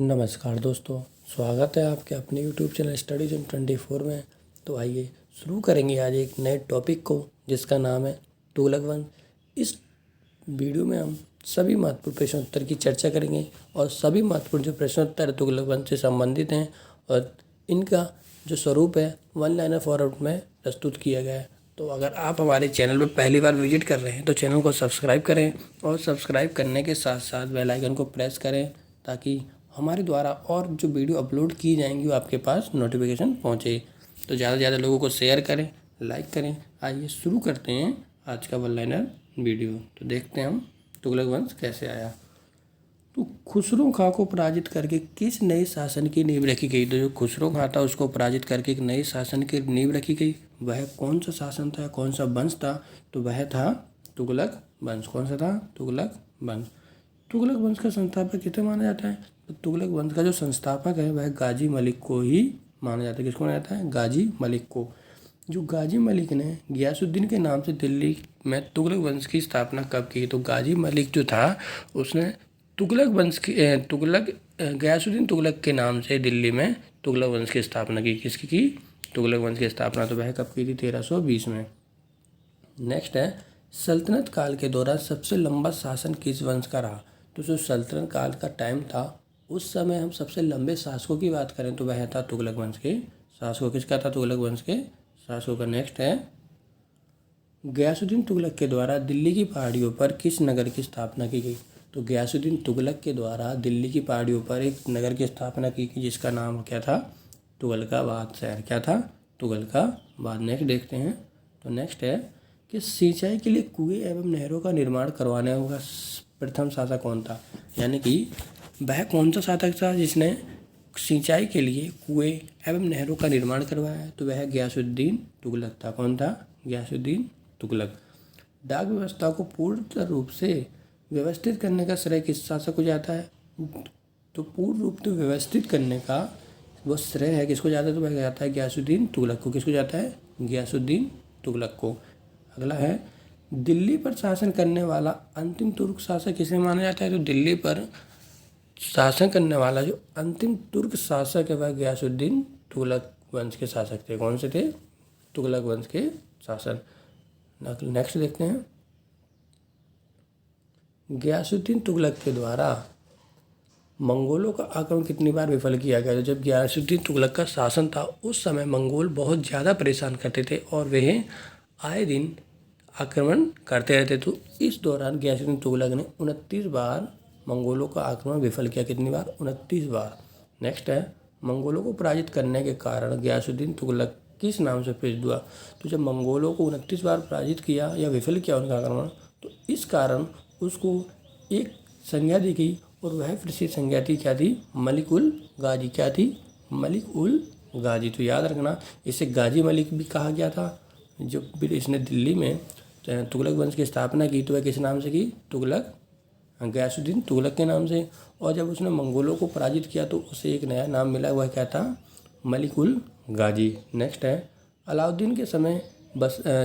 नमस्कार दोस्तों, स्वागत है आपके अपने YouTube चैनल स्टडीज इन 24 में। तो आइए शुरू करेंगे आज एक नए टॉपिक को जिसका नाम है तुगलक वंश। इस वीडियो में हम सभी महत्वपूर्ण प्रश्नोत्तर की चर्चा करेंगे और सभी महत्वपूर्ण जो प्रश्नोत्तर तुगलक वंश से संबंधित हैं और इनका जो स्वरूप है वन लाइनर फॉर्मेट में प्रस्तुत किया गया है। तो अगर आप हमारे चैनल पर पहली बार विजिट कर रहे हैं तो चैनल को सब्सक्राइब करें और सब्सक्राइब करने के साथ साथ बेल आइकन को प्रेस करें ताकि हमारे द्वारा और जो वीडियो अपलोड की जाएंगी वो आपके पास नोटिफिकेशन पहुंचे। तो ज़्यादा से ज़्यादा लोगों को शेयर करें, लाइक करें। आइए शुरू करते हैं आज का वन लाइनर वीडियो। तो देखते हैं हम तुगलक वंश कैसे आया। तो खुसरो खां को पराजित करके किस नए शासन की नींव रखी गई? तो जो खुसरो खां था उसको पराजित करके एक नए शासन की नींव रखी गई। वह कौन सा शासन था, कौन सा वंश था? तो वह था तुगलक वंश। कौन सा था? तुगलक वंश। तुगलक वंश का संस्थापक किसे माना जाता है? तो तुगलक वंश का जो संस्थापक है वह गाजी मलिक को ही माना जाता है। किसको माना जाता है? गाजी मलिक को। जो गाजी मलिक ने गयासुद्दीन के नाम से दिल्ली में तुगलक वंश की स्थापना कब की? तो गाजी मलिक जो था उसने तुगलक वंश की गयासुद्दीन तुगलक के नाम से दिल्ली में तुगलक वंश की स्थापना की। किसकी की? तुगलक वंश की स्थापना। तो वह कब की थी? 1320 में। नेक्स्ट है, सल्तनत काल के दौरान सबसे लंबा शासन किस वंश का रहा? तो जो सल्तनत काल का टाइम था उस समय हम सबसे लंबे शासकों की बात करें तो वह था तुगलक वंश के शासकों। किसका था? तुगलक वंश के शासकों का। नेक्स्ट है, गयासुद्दीन तुगलक के द्वारा दिल्ली की पहाड़ियों पर किस नगर की स्थापना की गई? तो गयासुद्दीन तुगलक के द्वारा दिल्ली की पहाड़ियों पर एक नगर की स्थापना की गई जिसका नाम क्या था? तुगलकाबाद शहर। क्या था? तुगलकाबाद। नेक्स्ट देखते हैं। तो नेक्स्ट है कि सिंचाई के लिए कुएं एवं नहरों का निर्माण करवाने का प्रथम शासक कौन था? यानी कि वह कौन सा शासक था जिसने सिंचाई के लिए कुएं एवं नहरों का निर्माण करवाया? तो वह गयासुद्दीन तुगलक था। कौन था? गयासुद्दीन तुगलक। डाक व्यवस्था को पूर्ण रूप से व्यवस्थित करने का श्रेय किस शासक को जाता है? तो पूर्ण रूप से व्यवस्थित करने का वो श्रेय है किसको जाता है? तो वह जाता है गयासुद्दीन तुगलक को। किसको जाता है? गयासुद्दीन तुगलक को। अगला है, दिल्ली पर शासन करने वाला अंतिम तुर्क शासक किसे माना जाता है? तो दिल्ली पर शासन करने वाला जो अंतिम तुर्क शासक है वह गयासुद्दीन तुगलक वंश के शासक थे। कौन से थे? तुगलक वंश के शासक। नेक्स्ट देखते हैं, गयासुद्दीन तुगलक के द्वारा मंगोलों का आक्रमण कितनी बार विफल किया गया? तो जब गयासुद्दीन तुगलक का शासन था उस समय मंगोल बहुत ज़्यादा परेशान करते थे और वह आए दिन आक्रमण करते रहते। तो इस दौरान गयासुद्दीन तुगलक ने 29 बार मंगोलों का आक्रमण विफल किया। कितनी बार? 29 बार। नेक्स्ट है, मंगोलों को पराजित करने के कारण गयासुद्दीन तुगलक किस नाम से प्रसिद्ध हुआ? तो जब मंगोलों को 29 बार पराजित किया या विफल किया उनका आक्रमण तो इस कारण उसको एक संज्ञा दी गई और वह प्रसिद्ध संज्ञा थी क्या थी? मलिक उल गाजी। क्या थी? मलिक उल गाजी। तो याद रखना इसे गाजी मलिक भी कहा गया था। जो फिर इसने दिल्ली में तुगलक वंश की स्थापना की तो वह किस नाम से की? तुगलक गयासुद्दीन तुगलक के नाम से। और जब उसने मंगोलों को पराजित किया तो उसे एक नया नाम मिला, वह क्या था? मलिक उल गाजी। नेक्स्ट है, अलाउद्दीन के समय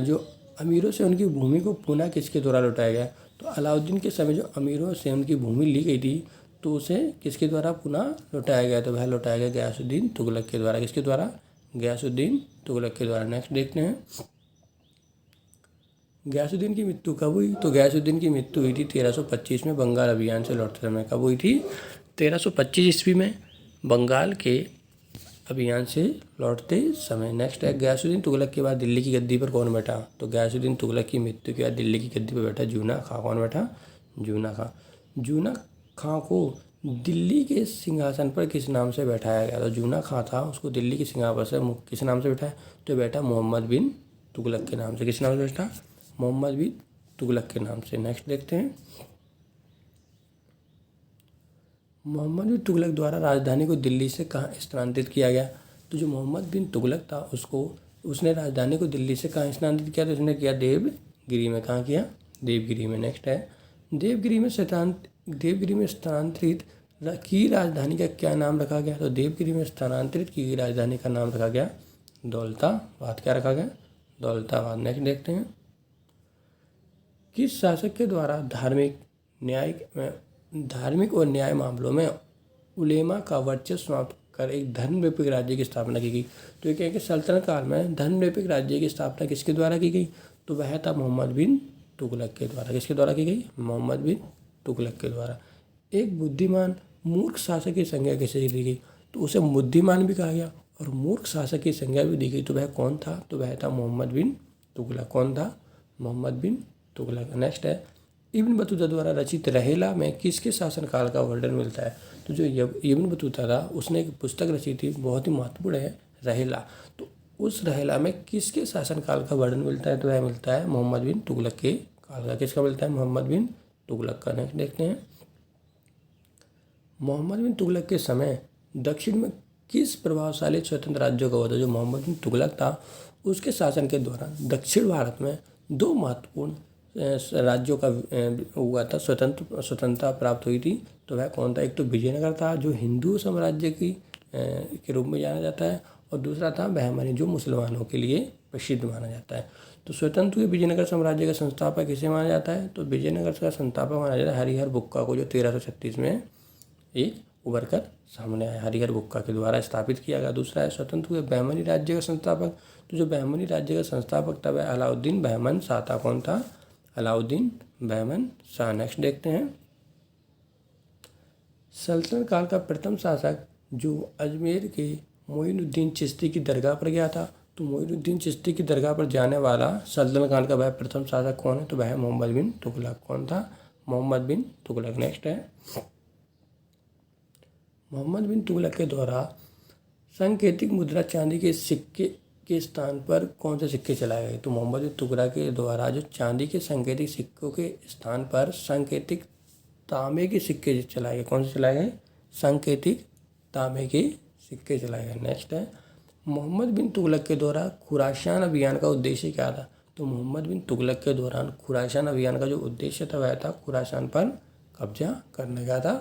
जो अमीरों से उनकी भूमि को पुनः किसके द्वारा लौटाया गया? तो अलाउद्दीन के समय जो अमीरों से उनकी भूमि ली गई थी तो उसे किसके द्वारा पुनः लौटाया गया? तो वह लौटाया गया गयासुद्दीन तुगलक के द्वारा। किसके द्वारा? गयासुद्दीन तुगलक के द्वारा। नेक्स्ट देखते हैं, गयासुद्दीन की मृत्यु कब हुई? तो गयासुद्दीन की मृत्यु हुई थी 1325 में बंगाल अभियान से लौटते समय। कब हुई थी? 1325 ईस्वी में बंगाल के अभियान से लौटते समय। नेक्स्ट है, गयासुद्दीन तुगलक के बाद दिल्ली की गद्दी पर कौन बैठा? तो गयासुद्दीन तुगलक की मृत्यु के बाद दिल्ली की गद्दी पर बैठा जूना खां। कौन बैठा? जूना खां। जूना खां को दिल्ली के सिंहासन पर किस नाम से बैठाया गया? तो जूना खां था उसको दिल्ली के सिंहासन से किस नाम से बैठाया? तो बैठा मोहम्मद बिन तुगलक के नाम से। किस नाम से बैठा? मोहम्मद बिन तुगलक के नाम से। नेक्स्ट देखते हैं, मोहम्मद बिन तुगलक द्वारा राजधानी को दिल्ली से कहाँ स्थानांतरित किया गया? तो जो मोहम्मद बिन तुगलक था उसने राजधानी को दिल्ली से कहाँ स्थानांतरित किया? तो उसने किया देवगिरी में। कहाँ किया? देवगिरी में। नेक्स्ट है, देवगिरी में स्थानांतरित की राजधानी का क्या नाम रखा गया? तो देवगिरी में स्थानांतरित की गई राजधानी का नाम रखा गया दौलताबाद। क्या रखा गया? दौलताबाद। नेक्स्ट देखते हैं, किस शासक के द्वारा धार्मिक और न्याय मामलों में उलेमा का वर्चस्व समाप्त कर एक धर्मनिरपेक्ष राज्य की स्थापना की गई। तो ये कहें कि सल्तनत काल में धर्मनिरपेक्ष राज्य की स्थापना किसके द्वारा की गई? तो वह था मोहम्मद बिन तुगलक के द्वारा। किसके द्वारा की गई? मोहम्मद बिन तुगलक के द्वारा। एक बुद्धिमान मूर्ख शासक की संज्ञा किसे दी गई? तो उसे बुद्धिमान भी कहा गया और मूर्ख शासक की संज्ञा भी दी गई। तो वह कौन था? तो वह था मोहम्मद बिन तुगलक। कौन था? मोहम्मद बिन तुगलक। नेक्स्ट है, इब्न बतूता द्वारा रचित रहेला में किसके शासनकाल का वर्णन मिलता है? तो जो इब्न बतूता था उसने एक पुस्तक रची थी, बहुत ही महत्वपूर्ण है, रहेला। तो उस रहेला में किसके शासनकाल का वर्णन मिलता है? तो वह मिलता है मोहम्मद बिन तुगलक के काल का। किसका मिलता है? मोहम्मद बिन तुगलक का। नेक्स्ट देखते हैं, मोहम्मद बिन तुगलक के समय दक्षिण में किस प्रभावशाली स्वतंत्र राज्यों का हुआ था? जो मोहम्मद बिन तुगलक था उसके शासन के दौरान दक्षिण भारत में दो महत्वपूर्ण राज्यों का हुआ था, स्वतंत्रता प्राप्त हुई थी। तो वह कौन था? एक तो विजयनगर था जो हिंदू साम्राज्य के रूप में जाना जाता है, और दूसरा था बहमनी जो मुसलमानों के लिए प्रसिद्ध माना जाता है। तो स्वतंत्र हुए विजयनगर साम्राज्य का संस्थापक किसे माना जाता है? तो विजयनगर का संस्थापक माना जाता है हरिहर बुक्का को, जो 1336 में एक उभर कर सामने आया, हरिहर बुक्का के द्वारा स्थापित किया गया। दूसरा है स्वतंत्र हुए बहमनी राज्य का संस्थापक। तो जो बहमनी राज्य का संस्थापक था वह अलाउद्दीन बहमन शाह था। कौन था? अलाउद्दीन बहमन शाह। नेक्स्ट देखते हैं, सल्तनत काल का प्रथम शासक जो अजमेर के मोइनुद्दीन चिश्ती की दरगाह पर गया था। तो मोइनुद्दीन चिश्ती की दरगाह पर जाने वाला सल्तनत काल का वह प्रथम शासक कौन है? तो वह मोहम्मद बिन तुगलक। कौन था? मोहम्मद बिन तुगलक। नेक्स्ट है, मोहम्मद बिन तुगलक के द्वारा सांकेतिक मुद्रा चांदी के सिक्के के स्थान पर कौन से सिक्के चलाए गए? तो मोहम्मद बिन तुगलक के द्वारा जो चांदी के सांकेतिक सिक्कों के स्थान पर सांकेतिक तांबे के सिक्के चलाए गए। कौन से चलाए गए? सांकेतिक तांबे के सिक्के चलाए गए। नेक्स्ट है, मोहम्मद बिन तुगलक के द्वारा खुरासान अभियान का उद्देश्य क्या था? तो मोहम्मद बिन तुगलक के दौरान खुरासान अभियान का जो उद्देश्य था वह था खुरासान पर कब्जा करने का था,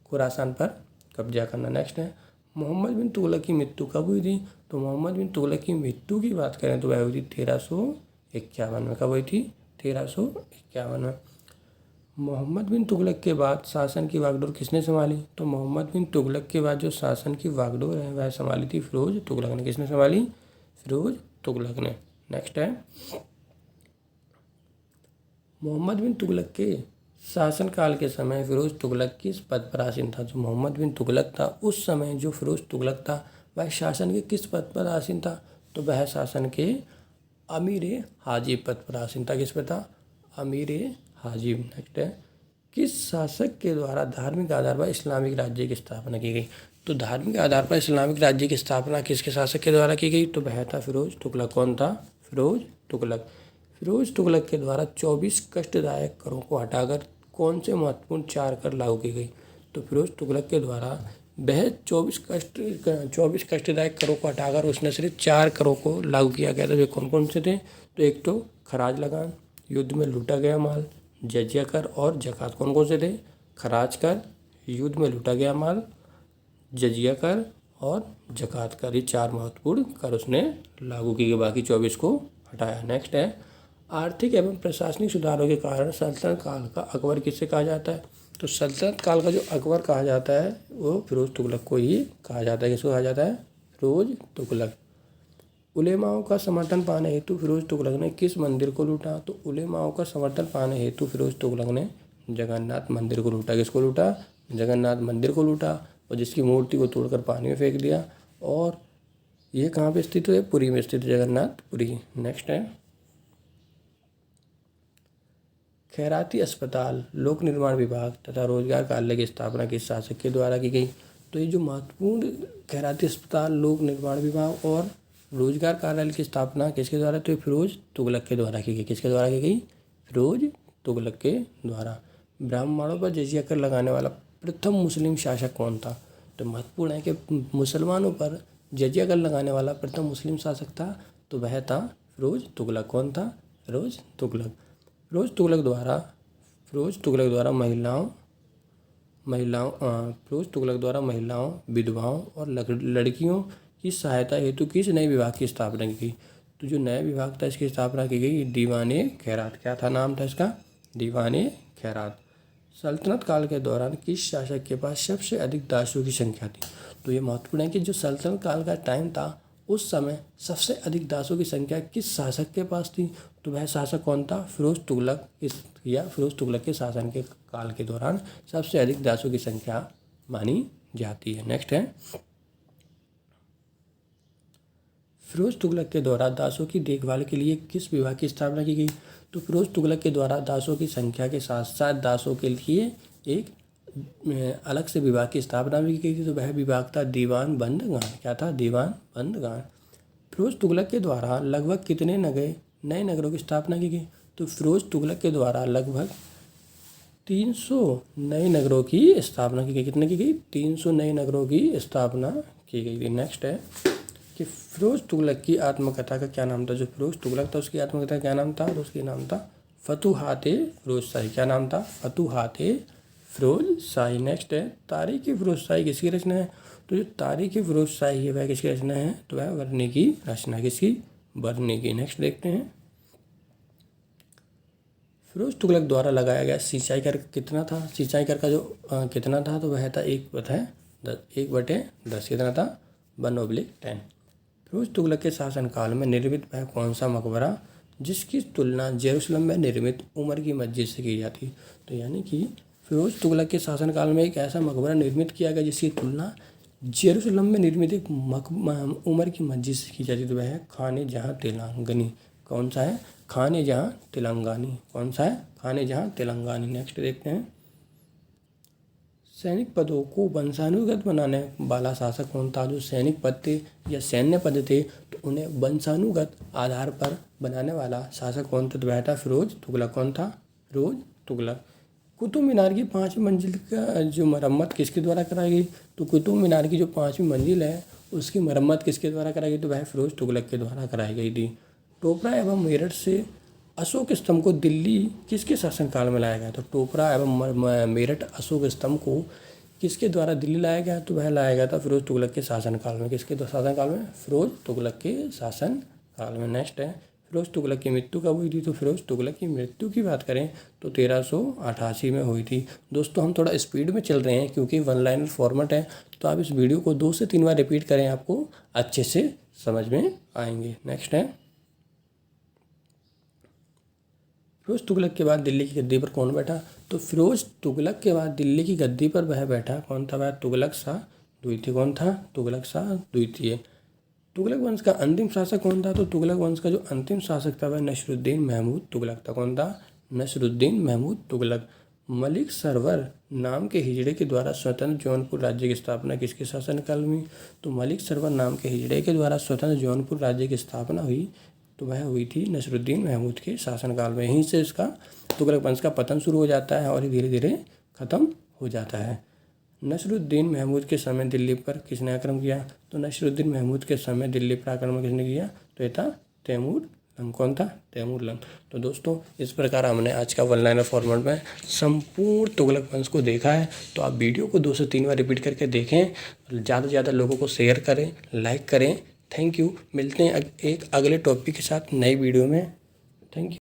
खुरासान पर कब्जा करना। नेक्स्ट है, मोहम्मद बिन तुगलक की मृत्यु कब हुई थी? तो मोहम्मद बिन तुगलक की मृत्यु की बात करें तो वह हुई थी 1351 में। कब हुई थी? 1351 में। मोहम्मद बिन तुगलक के बाद शासन की वागडोर किसने संभाली? तो मोहम्मद बिन तुगलक के बाद जो शासन की वागडोर है वह संभाली थी फिरोज तुगलक ने। किसने संभाली? फिरोज तुगलक ने। नेक्स्ट है, मोहम्मद बिन तुगलक के शासनकाल के समय फिरोज तुगलक किस पद पर आसीन था? जो मोहम्मद बिन तुगलक था उस समय जो फिरोज तुगलक था वह शासन के किस पद पर आसीन था? तो वह शासन के अमीर हाजिब पद पर आसीन था। किस पर था? अमीर हाजिब। नेक्स्ट है, किस शासक के द्वारा धार्मिक आधार पर इस्लामिक राज्य की स्थापना की गई? तो धार्मिक आधार पर इस्लामिक राज्य की स्थापना किसके शासक के द्वारा की गई? तो वह था फिरोज तुगलक। कौन था? फिरोज तुगलक। फिरोज तुगलक के द्वारा 24 कष्टदायक करों को हटाकर कौन से महत्वपूर्ण 4 कर लागू की गई? तो फिरोज तुगलक के द्वारा वह 24 कष्टदायक करों को हटाकर उसने सिर्फ 4 करों को लागू किया गया था। वे कौन कौन से थे? तो एक तो खराज लगान, युद्ध में लूटा गया माल, जजिया कर और जकात। कौन कौन से थे? खराज कर, युद्ध में लूटा गया माल, जजिया कर और जकात कर। ये 4 महत्वपूर्ण कर उसने लागू किए, बाकी 24 को हटाया। नेक्स्ट है, आर्थिक एवं प्रशासनिक सुधारों के कारण सल्तनत काल का अकबर किसे कहा जाता है? तो सल्तनत काल का जो अकबर कहा जाता है वो फिरोज तुगलक को ही कहा जाता है। किसको कहा जाता है? फिरोज तुगलक। उलेमाओं का समर्थन पाने हेतु फिरोज तुगलक ने किस मंदिर को लूटा? तो उलेमाओं का समर्थन पाने हेतु फिरोज तुगलक ने जगन्नाथ मंदिर को लूटा। किसको लूटा? जगन्नाथ मंदिर को लूटा, और जिसकी मूर्ति को तोड़कर पानी में फेंक दिया। और ये कहाँ पे स्थित है? पुरी में स्थित, जगन्नाथपुरी। नेक्स्ट है, खैराती अस्पताल, लोक निर्माण विभाग तथा रोजगार कार्यालय की स्थापना किस शासक के द्वारा की गई? तो ये जो महत्वपूर्ण खैराती अस्पताल, लोक निर्माण विभाग और रोजगार कार्यालय की स्थापना किसके द्वारा? तो फिरोज तुगलक के द्वारा की गई। किसके द्वारा की गई? फिरोज तुगलक के द्वारा। ब्राह्मणों पर जजिया कर लगाने वाला प्रथम मुस्लिम शासक कौन था? तो महत्वपूर्ण है कि मुसलमानों पर जजिया कर लगाने वाला प्रथम मुस्लिम शासक था, तो वह था फिरोज तुगलक। कौन था? फिरोज तुगलक। फिरोज तुगलक द्वारा महिलाओं, विधवाओं और लड़कियों की सहायता हेतु किस नए विभाग की स्थापना की गई? तो जो नया विभाग था इसकी स्थापना की गई दीवाने खैरात। क्या था नाम था इसका? दीवाने खैरात। सल्तनत काल के दौरान किस शासक के पास सबसे अधिक दासों की संख्या थी। तो ये महत्वपूर्ण है कि जो सल्तनत काल का टाइम था उस समय सबसे अधिक दासों की संख्या किस शासक के पास थी। तो वह शासक कौन था, फिरोज तुगलक। फिरोज तुगलक के शासन के काल के दौरान सबसे अधिक दासों की संख्या मानी जाती है। नेक्स्ट है, फिरोज तुगलक के द्वारा दासों की देखभाल के लिए किस विभाग की स्थापना की गई। तो फिरोज तुगलक के द्वारा दासों की संख्या के साथ साथ दासों के लिए एक अलग से विभाग की स्थापना भी की गई थी। तो वह विभाग था दीवान बंदगान। क्या था, दीवान बंदगान। फिरोज तुगलक के द्वारा लगभग कितने नए नगरों की स्थापना की गई। तो फिरोज तुगलक के द्वारा लगभग 300 नए नगरों की स्थापना की गई। कितने की गई, 300 नए नगरों की स्थापना की गई थी। नेक्स्ट है कि फिरोज तुगलक की आत्मकथा का क्या नाम था। जो फिरोज तुगलक था उसकी आत्मकथा क्या नाम था। तो उसकी नाम था फतूहाते फिरोज शाही। क्या नाम था, फतूहाते फिरोज शाही। नेक्स्ट है, तारीख फिरोज शाही किसकी रचना है। तो जो तारीख फिरोज शाही है वह किसकी रचना है। तो वह वर्णी की रचना, किसकी, वर्णी की। नेक्स्ट देखते हैं, फिरोज तुगलक द्वारा लगाया गया सिंचाई कर कितना था। सिंचाई कर का जो कितना था, तो वह था 1/10। कितना था, 1/10। फिरोज तुगलक के शासनकाल में निर्मित वह कौन सा मकबरा जिसकी तुलना जेरूसलम में निर्मित उमर की मस्जिद से की जाती। तो यानी कि फिरोज तुगलक के शासनकाल में एक ऐसा मकबरा निर्मित किया गया जिसकी तुलना जेरूसलम में निर्मित एक उमर की मस्जिद से की जाती। तो वह है खाने जहाँ तेलंगानी। कौन सा है, खाने जहाँ तेलंगानी। कौन सा है, खाने जहाँ तेलंगानी। नेक्स्ट देखते हैं, सैनिक पदों को वंशानुगत बनाने वाला शासक कौन था। जो सैनिक पद थे या सैन्य पद थे तो उन्हें वंशानुगत आधार पर बनाने वाला शासक कौन था। तो वह था फिरोज तुगलक। कौन था, फिरोज तुगलक। कुतुब मीनार की 5वीं मंजिल का जो मरम्मत किसके द्वारा कराई गई। तो कुतुब मीनार की जो 5वीं मंजिल है उसकी मरम्मत किसके द्वारा कराई गई। तो वह फिरोज तुगलक के द्वारा कराई गई थी। टोपरा एवं मेरठ से अशोक स्तंभ को दिल्ली किसके शासनकाल में लाया गया। तो टोपरा एवं मेरठ अशोक स्तंभ को किसके द्वारा दिल्ली लाया गया। तो वह लाया गया था फिरोज तुगलक के शासनकाल में। किसके शासनकाल में, फिरोज तुगलक के शासनकाल में। नेक्स्ट है, फिरोज तुगलक की मृत्यु कब हुई थी। तो फिरोज तुगलक की मृत्यु की बात करें तो 1388 में हुई थी। दोस्तों हम थोड़ा स्पीड में चल रहे हैं क्योंकि वन लाइनर फॉर्मेट है, तो आप इस वीडियो को 2 से 3 बार रिपीट करें, आपको अच्छे से समझ में आएंगे। नेक्स्ट है, फिरोज तुगलक के बाद दिल्ली की गद्दी पर कौन बैठा। तो फिरोज तुगलक के बाद दिल्ली की गद्दी पर वह बैठा कौन था, वह तुगलक शाह द्वितीय। कौन था, तुगलक शाह द्वितीय। तुगलक वंश का अंतिम शासक कौन था। तो तुगलक वंश का जो अंतिम शासक था वह नसरुद्दीन महमूद तुगलक था। कौन था, नसरुद्दीन महमूद तुगलक। मलिक सरवर नाम के हिजड़े के द्वारा स्वतंत्र जौनपुर राज्य की स्थापना किसके शासनकाल में। तो मलिक सरवर नाम के हिजड़े के द्वारा स्वतंत्र जौनपुर राज्य की स्थापना हुई, तो वह हुई थी नसरुद्दीन महमूद के शासनकाल में। यहीं से इसका तुगलक वंश का पतन शुरू हो जाता है और धीरे धीरे खत्म हो जाता है। नसरुद्दीन महमूद के समय दिल्ली पर किसने आक्रमण किया। तो नसरुद्दीन महमूद के समय दिल्ली पर आक्रमण किसने किया। तो ये था तैमूर लंग। कौन था, तैमूर लंग। तो दोस्तों इस प्रकार हमने आज का वन लाइनर फॉर्मेट में संपूर्ण तुगलक वंश को देखा है। तो आप वीडियो को 2 से 3 बार रिपीट करके देखें, ज़्यादा से ज़्यादा लोगों को शेयर करें, लाइक करें। Thank you. मिलते हैं एक अगले टॉपिक के साथ नई वीडियो में। Thank you.